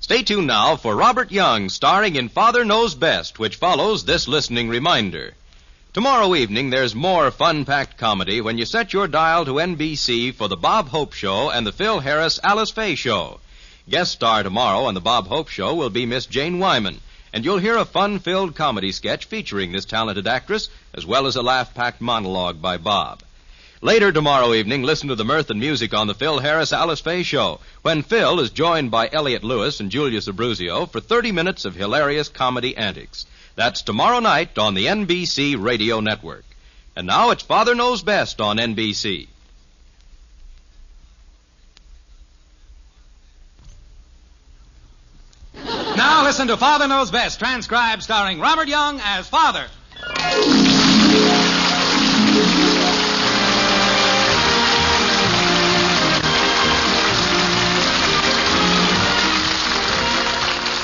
Stay tuned now for Robert Young, starring in Father Knows Best, which follows this listening reminder. Tomorrow evening, there's more fun-packed comedy when you set your dial to NBC for the Bob Hope Show and the Phil Harris Alice Faye Show. Guest star tomorrow on the Bob Hope Show will be Miss Jane Wyman, and you'll hear a fun-filled comedy sketch featuring this talented actress, as well as a laugh-packed monologue by Bob. Later tomorrow evening, listen to the mirth and music on the Phil Harris Alice Faye Show, when Phil is joined by Elliot Lewis and Julius Abruzio for 30 minutes of hilarious comedy antics. That's tomorrow night on the NBC Radio Network. And now it's Father Knows Best on NBC. Now listen to Father Knows Best, transcribed starring Robert Young as Father.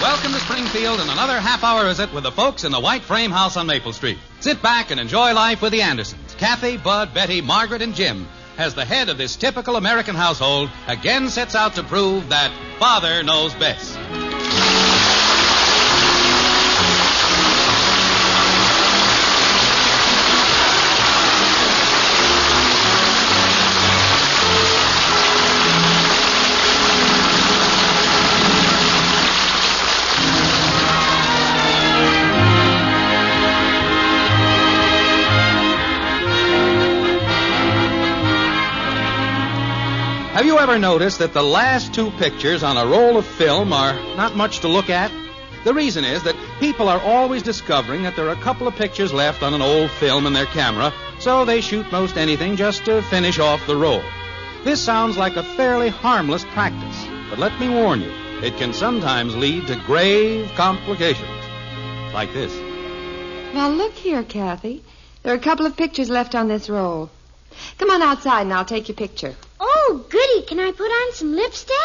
Welcome to Springfield and another half-hour visit with the folks in the White Frame House on Maple Street. Sit back and enjoy life with the Andersons. Kathy, Bud, Betty, Margaret, and Jim, as the head of this typical American household, again sets out to prove that Father knows best. Have you ever noticed that the last two pictures on a roll of film are not much to look at? The reason is that people are always discovering that there are a couple of pictures left on an old film in their camera, so they shoot most anything just to finish off the roll. This sounds like a fairly harmless practice, but let me warn you, it can sometimes lead to grave complications. Like this. Now, look here, Kathy. There are a couple of pictures left on this roll. Come on outside and I'll take your picture. Oh, goody. Can I put on some lipstick?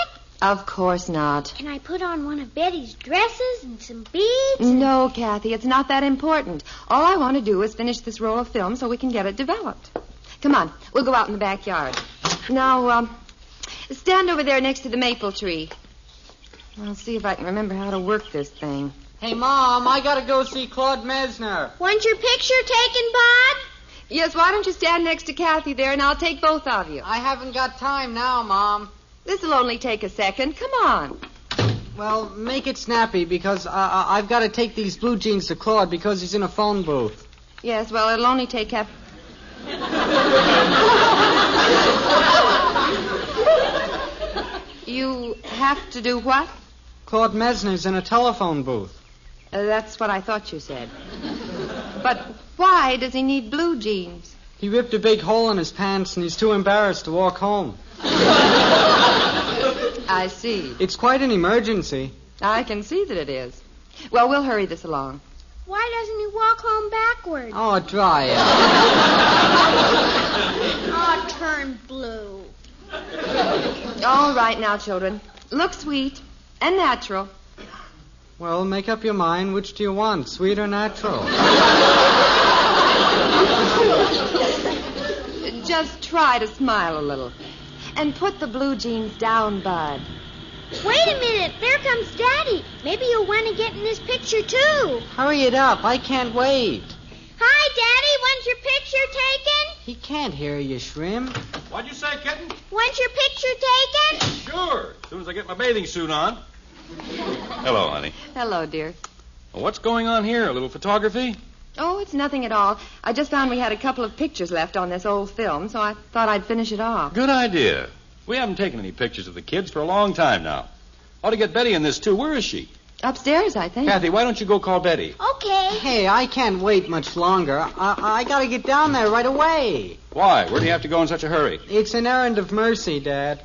Of course not. Can I put on one of Betty's dresses and some beads? No, Kathy, it's not that important. All I want to do is finish this roll of film so we can get it developed. Come on, we'll go out in the backyard. Now, stand over there next to the maple tree. I'll see if I can remember how to work this thing. Hey, Mom, I gotta go see Claude Mesner. Want your picture taken, Bud? Yes, why don't you stand next to Kathy there and I'll take both of you. I haven't got time now, Mom. This'll only take a second. Come on. Well, make it snappy because I've got to take these blue jeans to Claude because he's in a phone booth. Yes, well, it'll only take half... You have to do what? Claude Mesner's in a telephone booth. That's what I thought you said. But why does he need blue jeans? He ripped a big hole in his pants and he's too embarrassed to walk home. I see. It's quite an emergency. I can see that it is. Well, we'll hurry this along. Why doesn't he walk home backwards? Oh, dry it. Oh, turn blue. All right now, children. Look sweet and natural. Well, make up your mind. Which do you want, sweet or natural? Just try to smile a little. And put the blue jeans down, Bud. Wait a minute. There comes Daddy. Maybe you'll want to get in this picture, too. Hurry it up. I can't wait. Hi, Daddy. Want your picture taken? He can't hear you, Shrimp. What'd you say, kitten? Want your picture taken? Sure. As soon as I get my bathing suit on. Hello, honey. Hello, dear. Well, what's going on here? A little photography? Oh, it's nothing at all. I just found we had a couple of pictures left on this old film, so I thought I'd finish it off. Good idea. We haven't taken any pictures of the kids for a long time now. Ought to get Betty in this, too. Where is she? Upstairs, I think. Kathy, why don't you go call Betty? Okay. Hey, I can't wait much longer. I gotta get down there right away. Why? Where do you have to go in such a hurry? It's an errand of mercy, Dad.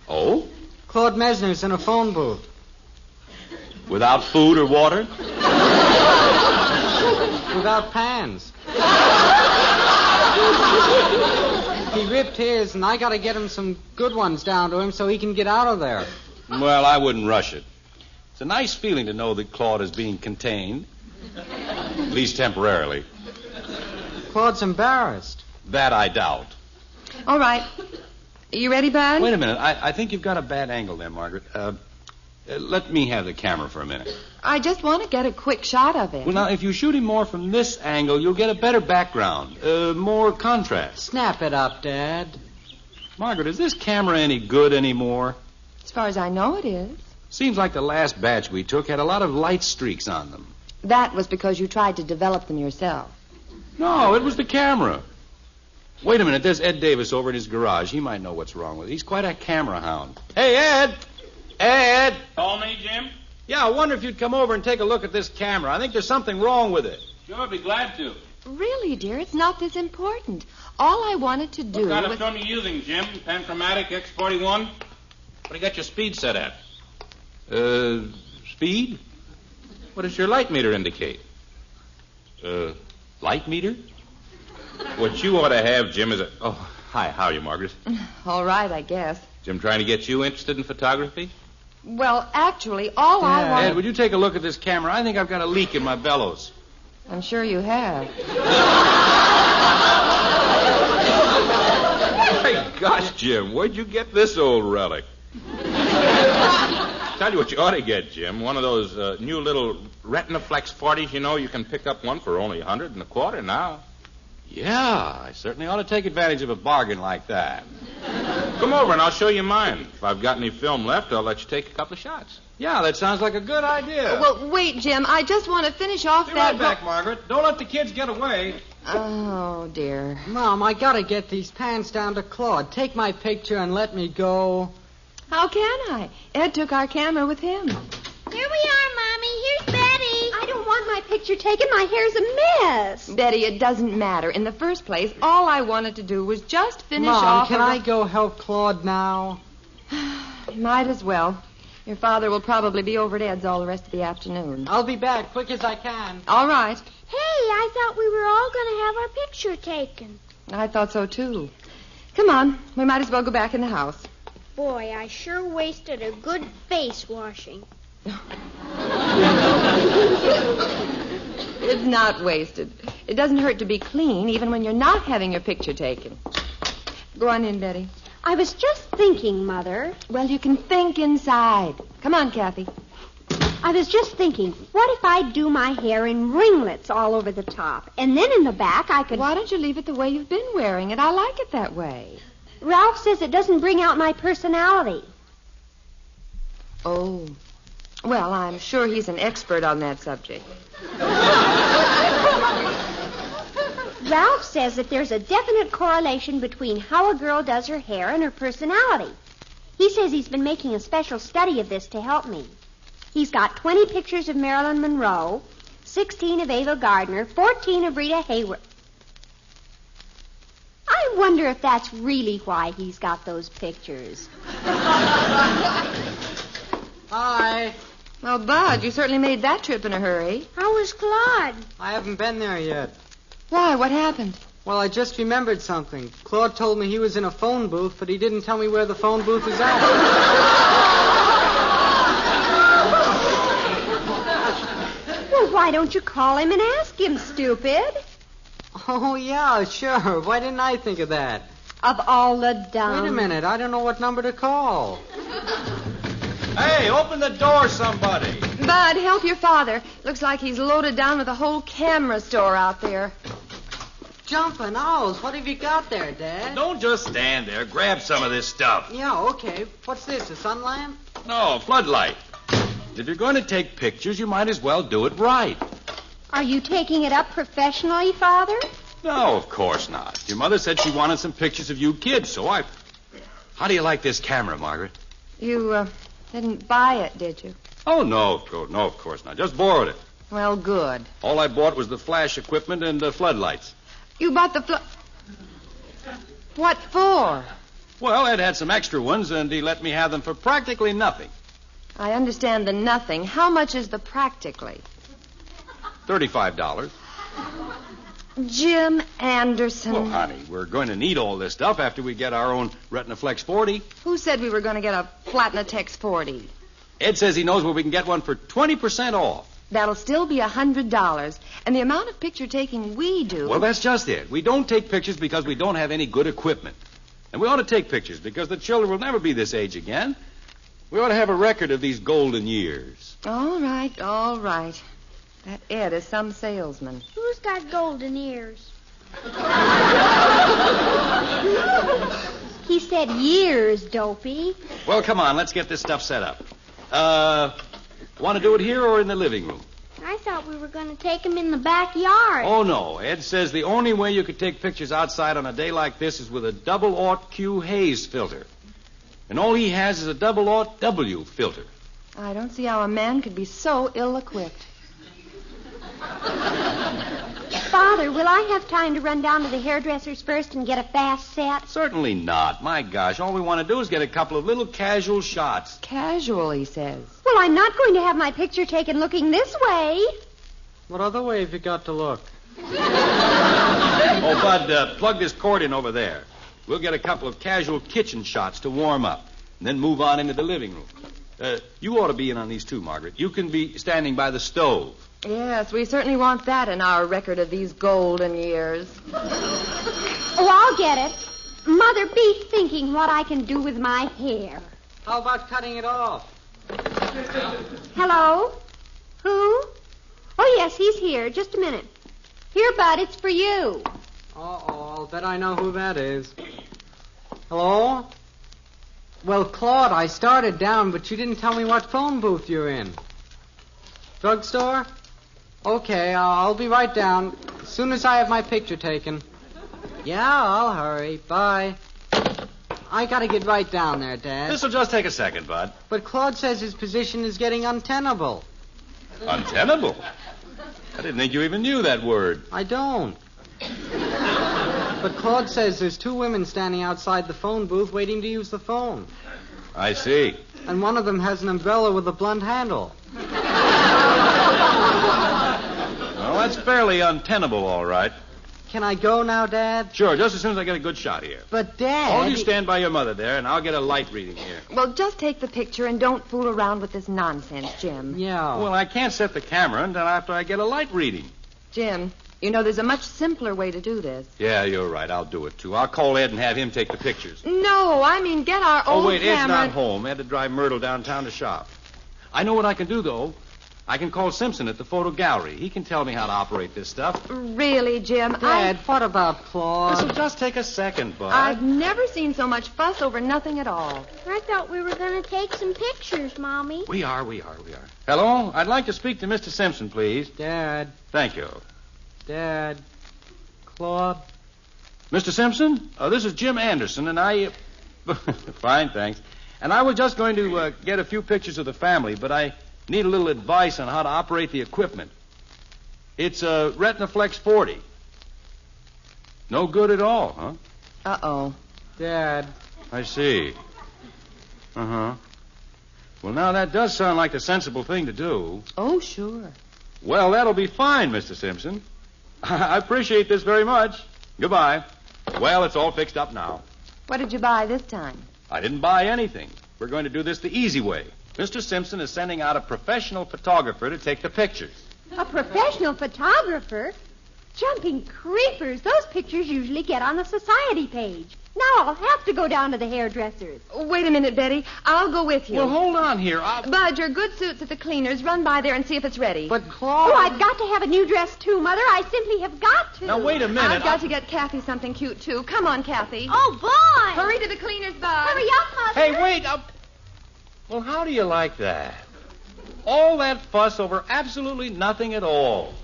Oh? Claude Mesner's in a phone booth. Without food or water? Without pans. He ripped his, and I gotta get him some good ones down to him so he can get out of there. Well, I wouldn't rush it. It's a nice feeling to know that Claude is being contained. At least temporarily. Claude's embarrassed. That I doubt. All right. Are you ready, Bud? Wait a minute. I think you've got a bad angle there, Margaret. Let me have the camera for a minute. I just want to get a quick shot of him. Well, now, if you shoot him more from this angle, you'll get a better background, more contrast. Snap it up, Dad. Margaret, is this camera any good anymore? As far as I know, it is. Seems like the last batch we took had a lot of light streaks on them. That was because you tried to develop them yourself. No, it was the camera. Wait a minute, there's Ed Davis over in his garage. He might know what's wrong with it. He's quite a camera hound. Hey, Ed! Ed! Call me, Jim? Yeah, I wonder if you'd come over and take a look at this camera. I think there's something wrong with it. Sure, I'd be glad to. Really, dear, it's not this important. All I wanted to do What kind of was... film are you using, Jim? Panchromatic X41? What do you got your speed set at? Speed? What does your light meter indicate? Light meter? What you ought to have, Jim, is a... Oh, hi. How are you, Margaret? All right, I guess. Jim trying to get you interested in photography? Well, actually, all I wanted... Ed, would you take a look at this camera? I think I've got a leak in my bellows. I'm sure you have. Hey, gosh, Jim, where'd you get this old relic? Tell you what you ought to get, Jim. One of those new little Retinaflex 40s, you know. You can pick up one for only $125 now. Yeah, I certainly ought to take advantage of a bargain like that. Come over and I'll show you mine. If I've got any film left, I'll let you take a couple of shots. Yeah, that sounds like a good idea. Well, wait, Jim. I just want to finish off Be that... right back, Margaret. Don't let the kids get away. Oh, dear. Mom, I gotta get these pans down to Claude. Take my picture and let me go. How can I? Ed took our camera with him. Here we are, Mommy. Here's Betty. I don't want my picture taken. My hair's a mess. Betty, it doesn't matter. In the first place, all I wanted to do was just finish Mom, off... can I go help Claude now? Might as well. Your father will probably be over at Ed's all the rest of the afternoon. I'll be back quick as I can. All right. Hey, I thought we were all going to have our picture taken. I thought so, too. Come on. We might as well go back in the house. Boy, I sure wasted a good face washing. It's not wasted. It doesn't hurt to be clean, even when you're not having your picture taken. Go on in, Betty. I was just thinking, Mother. Well, you can think inside. Come on, Kathy. I was just thinking, what if I do my hair in ringlets all over the top? And then in the back I could... Why don't you leave it the way you've been wearing it? I like it that way. Ralph says it doesn't bring out my personality. Oh. Well, I'm sure he's an expert on that subject. Ralph says that there's a definite correlation between how a girl does her hair and her personality. He says he's been making a special study of this to help me. He's got 20 pictures of Marilyn Monroe, 16 of Ava Gardner, 14 of Rita Hayworth. I wonder if that's really why he's got those pictures. Hi. Well, Bud, you certainly made that trip in a hurry. How was Claude? I haven't been there yet. Why? What happened? Well, I just remembered something. Claude told me he was in a phone booth, but he didn't tell me where the phone booth is at. Well, why don't you call him and ask him, stupid? Oh, yeah, sure. Why didn't I think of that? Of all the dumb... Wait a minute. I don't know what number to call. Hey, open the door, somebody. Bud, help your father. Looks like he's loaded down with a whole camera store out there. Jumping owls. What have you got there, Dad? Don't just stand there. Grab some of this stuff. Yeah, okay. What's this, a sun lamp? No, floodlight. If you're going to take pictures, you might as well do it right. Are you taking it up professionally, Father? No, of course not. Your mother said she wanted some pictures of you kids, so I... How do you like this camera, Margaret? You, didn't buy it, did you? Oh, no, of course not. Just borrowed it. Well, good. All I bought was the flash equipment and the floodlights. You bought the What for? Well, Ed had some extra ones, and he let me have them for practically nothing. I understand the nothing. How much is the practically? $35. Jim Anderson. Well, honey, we're going to need all this stuff after we get our own Retinaflex 40. Who said we were going to get a Platinatex 40? Ed says he knows where we can get one for 20% off. That'll still be $100. And the amount of picture taking we do... Well, that's just it. We don't take pictures because we don't have any good equipment. And we ought to take pictures because the children will never be this age again. We ought to have a record of these golden years. All right, all right. That Ed is some salesman. Who's got golden ears? He said years, Dopey. Well, come on, let's get this stuff set up. Want to do it here or in the living room? I thought we were going to take him in the backyard. Oh, no. Ed says the only way you could take pictures outside on a day like this is with a double-aught Q Hayes filter. And all he has is a double-aught W filter. I don't see how a man could be so ill-equipped. Father, will I have time to run down to the hairdresser's first and get a fast set? Certainly not. My gosh, all we want to do is get a couple of little casual shots. Casual, he says. Well, I'm not going to have my picture taken looking this way. What other way have you got to look? Oh, Bud, plug this cord in over there. We'll get a couple of casual kitchen shots to warm up, and then move on into the living room. You ought to be in on these too, Margaret. You can be standing by the stove. Yes, we certainly want that in our record of these golden years. Oh, I'll get it. Mother, be thinking what I can do with my hair. How about cutting it off? Hello? Who? Oh, yes, he's here. Just a minute. Here, Bud, it's for you. Uh-oh, I'll bet I know who that is. Hello? Well, Claude, I started down, but you didn't tell me what phone booth you're in. Drugstore? Okay, I'll be right down as soon as I have my picture taken. Yeah, I'll hurry. Bye. I gotta get right down there, Dad. This'll just take a second, Bud. But Claude says his position is getting untenable. Untenable? I didn't think you even knew that word. I don't. But Claude says there's two women standing outside the phone booth waiting to use the phone. I see. And one of them has an umbrella with a blunt handle. Well, that's fairly untenable, all right. Can I go now, Dad? Sure, just as soon as I get a good shot here. But, Dad... All you stand by your mother there, and I'll get a light reading here. Well, just take the picture and don't fool around with this nonsense, Jim. Yeah. Well, I can't set the camera until after I get a light reading. Jim, you know there's a much simpler way to do this. Yeah, you're right. I'll do it, too. I'll call Ed and have him take the pictures. No, I mean get our old Oh, wait, Ed's camera... not home. Ed had to drive Myrtle downtown to shop. I know what I can do, though. I can call Simpson at the photo gallery. He can tell me how to operate this stuff. Really, Jim? Dad, what about Claude? This'll just take a second, Bud. I've never seen so much fuss over nothing at all. I thought we were going to take some pictures, Mommy. We are. Hello? I'd like to speak to Mr. Simpson, please. Dad. Thank you. Dad. Claude. Mr. Simpson? This is Jim Anderson, and I... Fine, thanks. And I was just going to get a few pictures of the family, but I need a little advice on how to operate the equipment. It's a Retinaflex 40. No good at all, huh? Uh-oh. Dad. I see. Uh-huh. Well, now that does sound like the sensible thing to do. Oh, sure. Well, that'll be fine, Mr. Simpson. I appreciate this very much. Goodbye. Well, it's all fixed up now. What did you buy this time? I didn't buy anything. We're going to do this the easy way. Mr. Simpson is sending out a professional photographer to take the pictures. A professional photographer? Jumping creepers. Those pictures usually get on the society page. Now I'll have to go down to the hairdresser's. Wait a minute, Betty. I'll go with you. Well, hold on here. Bud, your good suit's at the cleaners. Run by there and see if it's ready. But Claude... Oh, I've got to have a new dress, too, Mother. I simply have got to. Now, wait a minute. I've got to get Kathy something cute, too. Come on, Kathy. Oh, boy! Hurry to the cleaners, Bud. Hurry up, Mother. Hey, wait. Well, how do you like that? All that fuss over absolutely nothing at all.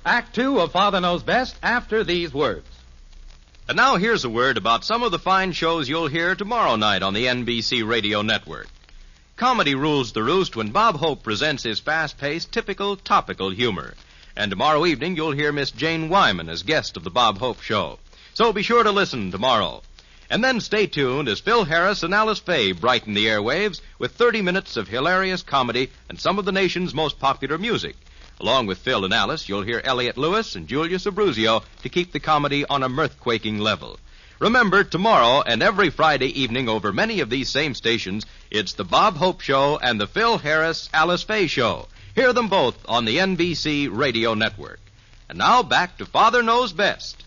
Act 2 of Father Knows Best after these words. And now here's a word about some of the fine shows you'll hear tomorrow night on the NBC Radio Network. Comedy rules the roost when Bob Hope presents his fast-paced, typical, topical humor. And tomorrow evening you'll hear Miss Jane Wyman as guest of the Bob Hope Show. So be sure to listen tomorrow. And then stay tuned as Phil Harris and Alice Faye brighten the airwaves with 30 minutes of hilarious comedy and some of the nation's most popular music. Along with Phil and Alice, you'll hear Elliot Lewis and Julius Abruzio to keep the comedy on a mirth-quaking level. Remember, tomorrow and every Friday evening over many of these same stations, it's the Bob Hope Show and the Phil Harris, Alice Faye Show. Hear them both on the NBC Radio Network. And now back to Father Knows Best.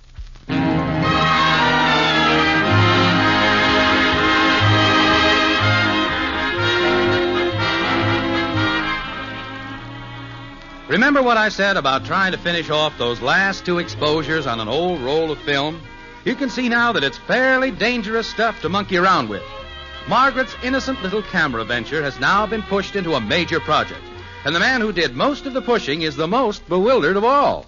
Remember what I said about trying to finish off those last 2 exposures on an old roll of film? You can see now that it's fairly dangerous stuff to monkey around with. Margaret's innocent little camera venture has now been pushed into a major project. And the man who did most of the pushing is the most bewildered of all.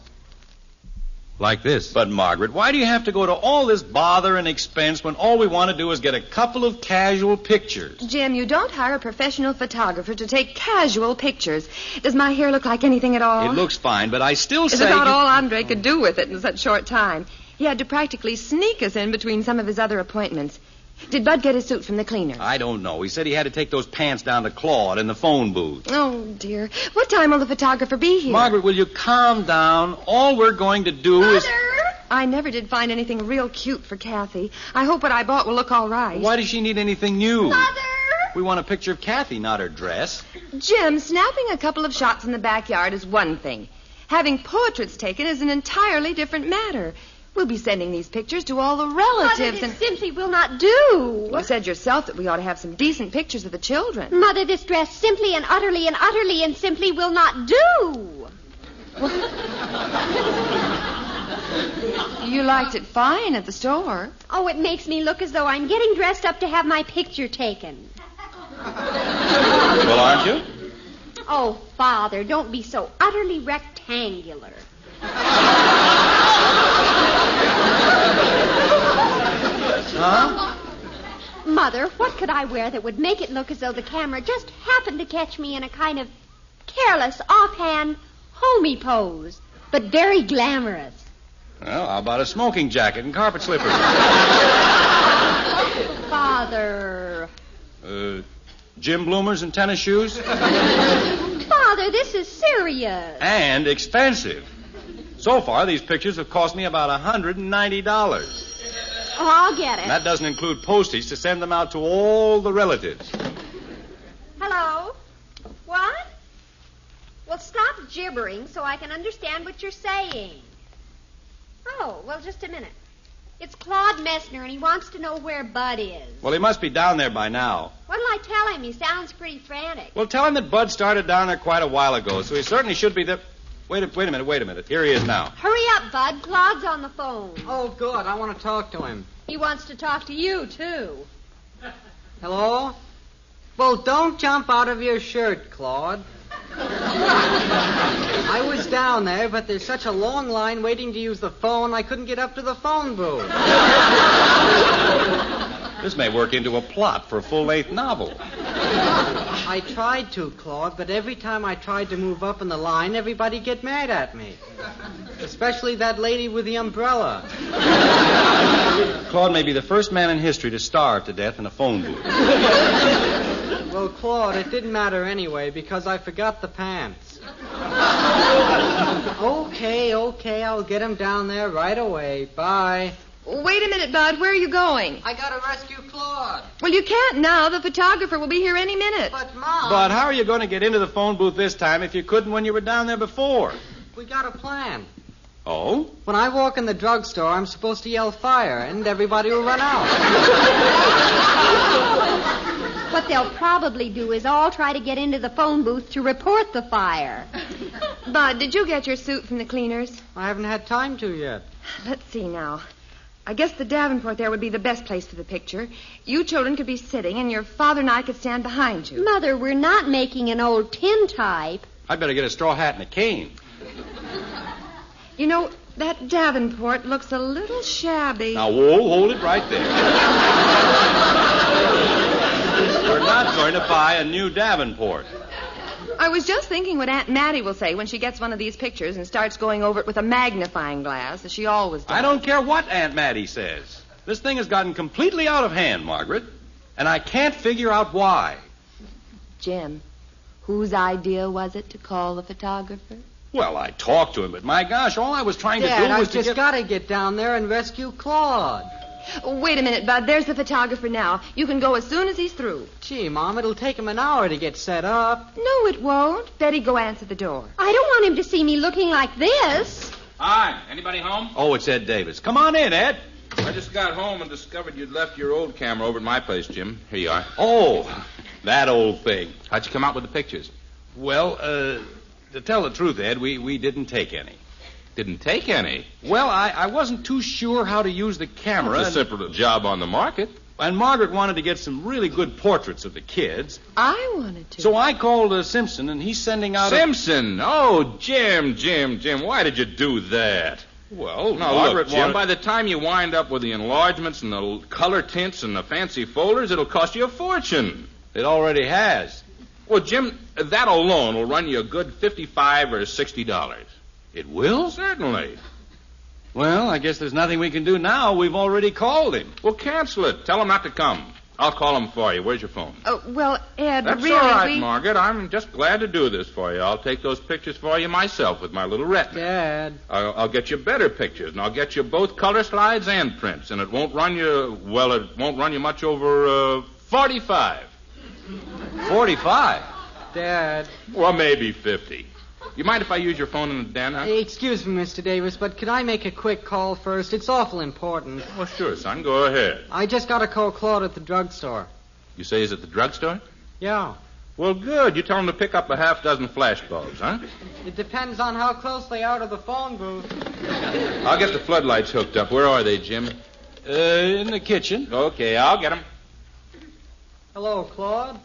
Like this. But, Margaret, why do you have to go to all this bother and expense when all we want to do is get a couple of casual pictures? Jim, you don't hire a professional photographer to take casual pictures. Does my hair look like anything at all? It looks fine, but I still It's say... about all Andre could do with it in such short time. He had to practically sneak us in between some of his other appointments. Did Bud get his suit from the cleaner? I don't know. He said he had to take those pants down to Claude in the phone booth. Oh, dear. What time will the photographer be here? Margaret, will you calm down? All we're going to do is... I never did find anything real cute for Kathy. I hope what I bought will look all right. Why does she need anything new? Mother! We want a picture of Kathy, not her dress. Jim, snapping a couple of shots in the backyard is one thing. Having portraits taken is an entirely different matter. We'll be sending these pictures to all the relatives. Mother, this simply will not do. You said yourself that we ought to have some decent pictures of the children. Mother, this dress simply and utterly and utterly and simply will not do. You liked it fine at the store. Oh, it makes me look as though I'm getting dressed up to have my picture taken. Well, aren't you? Oh, Father, don't be so utterly rectangular. Huh? Mother, what could I wear that would make it look as though the camera just happened to catch me in a kind of careless, offhand, homey pose, but very glamorous? Well, how about a smoking jacket and carpet slippers? Father. Gym bloomers and tennis shoes? Father, this is serious. And expensive. So far, these pictures have cost me about $190. Oh, I'll get it. And that doesn't include postage to send them out to all the relatives. Hello? What? Well, stop gibbering so I can understand what you're saying. Oh, well, just a minute. It's Claude Messner, and he wants to know where Bud is. Well, he must be down there by now. What'll I tell him? He sounds pretty frantic. Well, tell him that Bud started down there quite a while ago, so he certainly should be there. Wait a minute. Here he is now. Hurry up, Bud. Claude's on the phone. Oh, good. I want to talk to him. He wants to talk to you, too. Hello? Well, don't jump out of your shirt, Claude. I was down there, but there's such a long line waiting to use the phone, I couldn't get up to the phone booth. This may work into a plot for a full-length novel. I tried to, Claude, but every time I tried to move up in the line, everybody get mad at me. Especially that lady with the umbrella. Claude may be the first man in history to starve to death in a phone booth. Well, Claude, it didn't matter anyway, because I forgot the pants. Okay, I'll get him down there right away. Bye. Wait a minute, Bud. Where are you going? I gotta rescue Claude. Well, you can't now. The photographer will be here any minute. But, Mom... But how are you going to get into the phone booth this time if you couldn't when you were down there before? We got a plan. Oh? When I walk in the drugstore, I'm supposed to yell fire, and everybody will run out. What they'll probably do is all try to get into the phone booth to report the fire. Bud, did you get your suit from the cleaners? I haven't had time to yet. Let's see now. I guess the Davenport there would be the best place for the picture. You children could be sitting, and your father and I could stand behind you. Mother, we're not making an old tin type. I'd better get a straw hat and a cane. You know, that Davenport looks a little shabby. Now, whoa, hold it right there. We're not going to buy a new Davenport. I was just thinking what Aunt Mattie will say when she gets one of these pictures and starts going over it with a magnifying glass, as she always does. I don't care what Aunt Mattie says. This thing has gotten completely out of hand, Margaret, and I can't figure out why. Jim, whose idea was it to call the photographer? Well, I talked to him, but my gosh, all I was trying Dad, to do was I've to just get... got to get down there and rescue Claude. Wait a minute, Bud. There's the photographer now. You can go as soon as he's through. Gee, Mom, it'll take him an hour to get set up. No, it won't. Betty, go answer the door. I don't want him to see me looking like this. Hi, anybody home? Oh, it's Ed Davis. Come on in, Ed. I just got home and discovered you'd left your old camera over at my place, Jim. Here you are. Oh, that old thing. How'd you come out with the pictures? Well, to tell the truth, Ed, we didn't take any. Didn't take any. Well, I wasn't too sure how to use the camera. It's a simple job on the market. And Margaret wanted to get some really good portraits of the kids. I wanted to. So I called Simpson, and he's sending out Simpson? Oh, Jim. Why did you do that? Well, Now, Margaret look, Jim, wanted... by the time you wind up with the enlargements and the color tints and the fancy folders, it'll cost you a fortune. It already has. Well, Jim, that alone will run you a good $55 or $60. It will? Certainly. Well, I guess there's nothing we can do now. We've already called him. Well, cancel it. Tell him not to come. I'll call him for you. Where's your phone? Oh, well, Ed, That's really, all right, Margaret. I'm just glad to do this for you. I'll take those pictures for you myself with my little retina. Dad. I'll get you better pictures, and I'll get you both color slides and prints, and it won't run you much over 45. 45? Dad. Well, maybe 50. You mind if I use your phone in the den, huh? Hey, excuse me, Mr. Davis, but could I make a quick call first? It's awful important. Well, sure, son. Go ahead. I just got to call Claude at the drugstore. You say he's at the drugstore? Yeah. Well, good. You tell him to pick up a half dozen flash bulbs, huh? It depends on how close they are to the phone booth. I'll get the floodlights hooked up. Where are they, Jim? In the kitchen. Okay, I'll get them. Hello, Claude.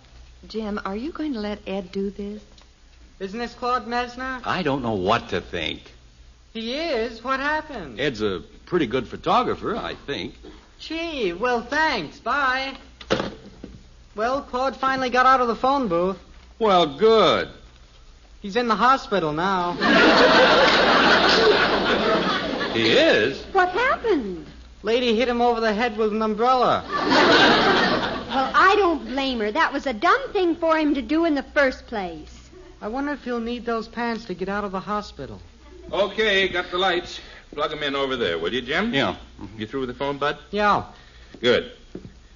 Jim, are you going to let Ed do this? Isn't this Claude Mesner? I don't know what to think. He is? What happened? Ed's a pretty good photographer, I think. Gee, well, thanks. Bye. Well, Claude finally got out of the phone booth. Well, good. He's in the hospital now. He is? What happened? Lady hit him over the head with an umbrella. Well, I don't blame her. That was a dumb thing for him to do in the first place. I wonder if he'll need those pants to get out of the hospital. Okay, got the lights. Plug them in over there, will you, Jim? Yeah. You through with the phone, Bud? Yeah. Good.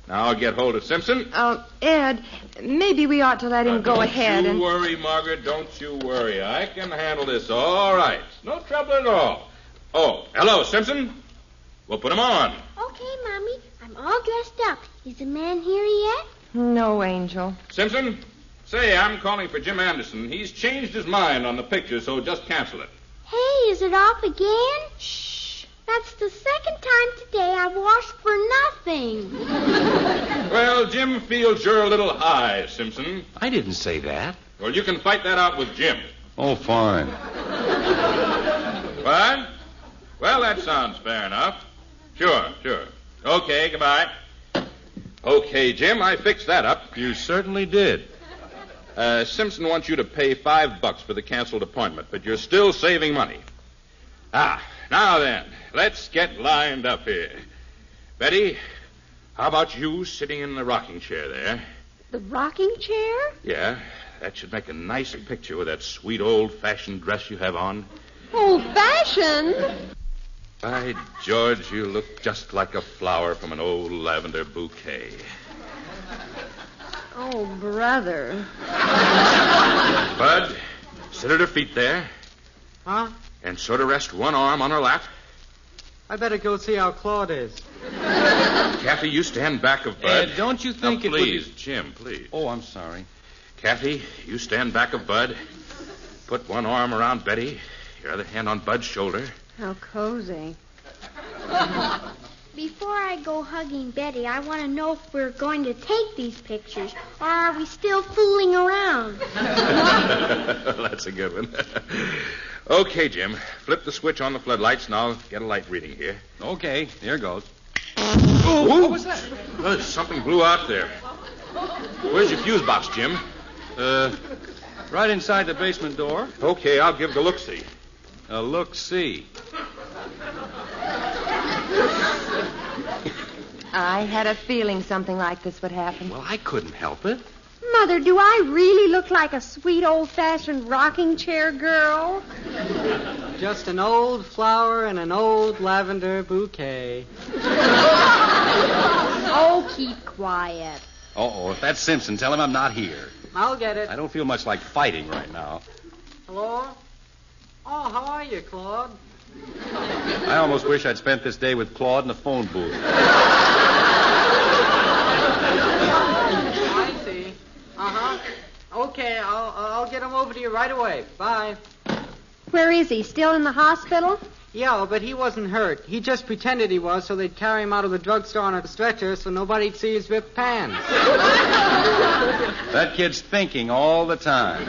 Now I'll get hold of Simpson. Ed, maybe we ought to let him go ahead Don't you worry, Margaret. Don't you worry. I can handle this all right. No trouble at all. Oh, hello, Simpson. We'll put him on. Okay, Mommy. I'm all dressed up. Is the man here yet? No, Angel. Simpson, say I'm calling for Jim Anderson. He's changed his mind on the picture, so just cancel it. Hey, is it off again? Shh. That's the second time today I've washed for nothing. Well, Jim feels you're a little high, Simpson. I didn't say that. Well, you can fight that out with Jim. Oh, fine. What? Well, that sounds fair enough. Sure. Okay, goodbye. Okay, Jim, I fixed that up. You certainly did. Simpson wants you to pay $5 for the canceled appointment, but you're still saving money. Now then, let's get lined up here. Betty, how about you sitting in the rocking chair there? The rocking chair? Yeah, that should make a nice picture with that sweet old-fashioned dress you have on. Old-fashioned? By George, you look just like a flower from an old lavender bouquet. Oh, brother. Bud, sit at her feet there. Huh? And sort of rest one arm on her lap. I better go see how Claude is. Kathy, you stand back of Bud. Ed, don't you think now, it would please, be... Jim, please. Oh, I'm sorry. Kathy, you stand back of Bud. Put one arm around Betty, your other hand on Bud's shoulder. How cozy. Before I go hugging Betty, I want to know if we're going to take these pictures, or are we still fooling around? That's a good one. Okay, Jim. Flip the switch on the floodlights, and I'll get a light reading here. Okay, here goes. Oh, what was that? Something blew out there. Where's your fuse box, Jim? Right inside the basement door. Okay, I'll give the look-see. A look-see. I had a feeling something like this would happen. Well, I couldn't help it. Mother, do I really look like a sweet old-fashioned rocking chair girl? Just an old flower in an old lavender bouquet. Oh, keep quiet. Uh-oh, if that's Simpson, tell him I'm not here. I'll get it. I don't feel much like fighting right now. Hello? Oh, how are you, Claude? I almost wish I'd spent this day with Claude in the phone booth. I see. Uh-huh. Okay, I'll get him over to you right away. Bye. Where is he? Still in the hospital? Yeah, but he wasn't hurt. He just pretended he was so they'd carry him out of the drugstore on a stretcher so nobody'd see his ripped pants. That kid's thinking all the time.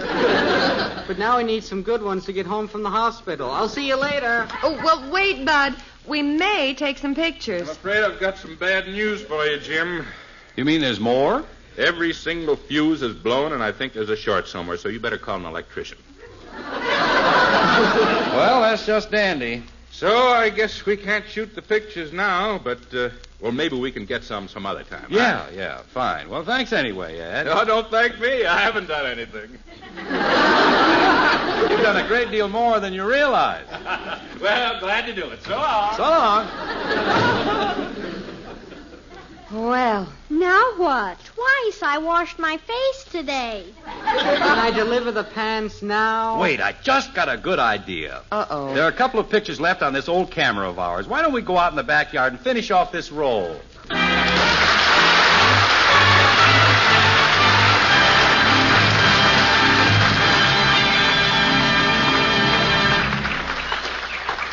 But now he needs some good ones to get home from the hospital. I'll see you later. Oh, well, wait, Bud. We may take some pictures. I'm afraid I've got some bad news for you, Jim. You mean there's more? Every single fuse is blown, and I think there's a short somewhere, so you better call an electrician. Well, that's just dandy. So I guess we can't shoot the pictures now, but, well, maybe we can get some other time. Yeah, fine. Well, thanks anyway, Ed. No, don't thank me. I haven't done anything. You've done a great deal more than you realize. Well, glad to do it. So long. So long. Well, Now what? Twice I washed my face today. Can I deliver the pants now? Wait, I just got a good idea. uh-oh. There are a couple of pictures left on this old camera of ours. Why don't we go out in the backyard and finish off this roll?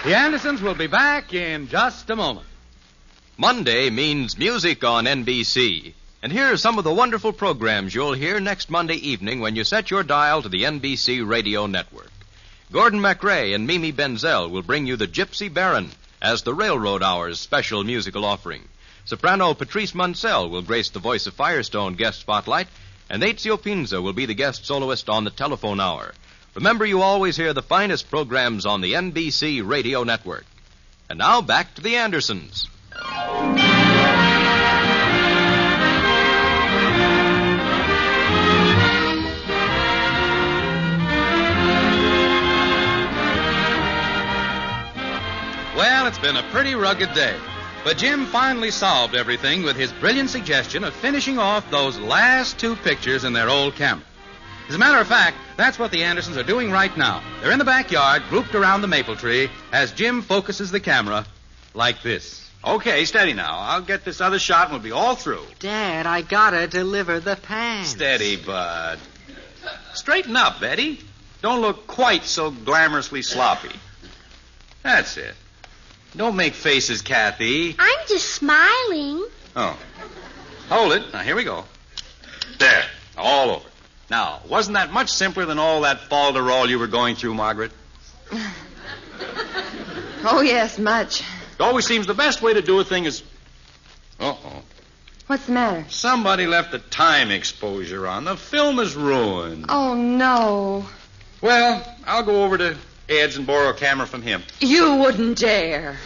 The Andersons will be back in just a moment. Monday means music on NBC. And here are some of the wonderful programs you'll hear next Monday evening when you set your dial to the NBC radio network. Gordon MacRae and Mimi Benzel will bring you the Gypsy Baron as the Railroad Hour's special musical offering. Soprano Patrice Munsell will grace the Voice of Firestone guest spotlight, and Ezio Pinza will be the guest soloist on the Telephone Hour. Remember, you always hear the finest programs on the NBC radio network. And now back to the Andersons. Well, it's been a pretty rugged day. But Jim finally solved everything with his brilliant suggestion of finishing off those last two pictures in their old camera. As a matter of fact, that's what the Andersons are doing right now. They're in the backyard, grouped around the maple tree, as Jim focuses the camera like this. Okay, steady now. I'll get this other shot and we'll be all through. Dad, I gotta deliver the pants. Steady, Bud. Straighten up, Betty. Don't look quite so glamorously sloppy. That's it. Don't make faces, Kathy. I'm just smiling. Oh. Hold it. Now, here we go. There. All over. Now, wasn't that much simpler than all that falderall you were going through, Margaret? Oh, yes, much. It always seems the best way to do a thing is... Uh-oh. What's the matter? Somebody left a time exposure on. The film is ruined. Oh, no. Well, I'll go over to Ed's and borrow a camera from him. You wouldn't dare.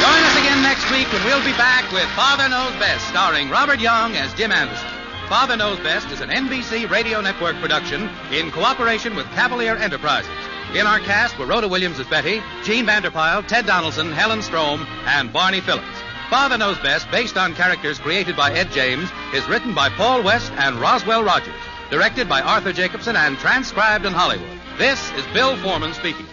Join us again next week when we'll be back with Father Knows Best, starring Robert Young as Jim Anderson. Father Knows Best is an NBC Radio Network production in cooperation with Cavalier Enterprises. In our cast were Rhoda Williams as Betty, Gene Vanderpyle, Ted Donaldson, Helen Strome, and Barney Phillips. Father Knows Best, based on characters created by Ed James, is written by Paul West and Roswell Rogers, directed by Arthur Jacobson, and transcribed in Hollywood. This is Bill Foreman speaking.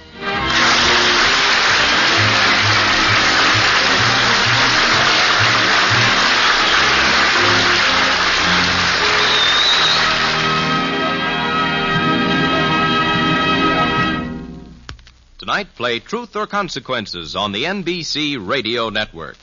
Tonight, play Truth or Consequences on the NBC Radio Network.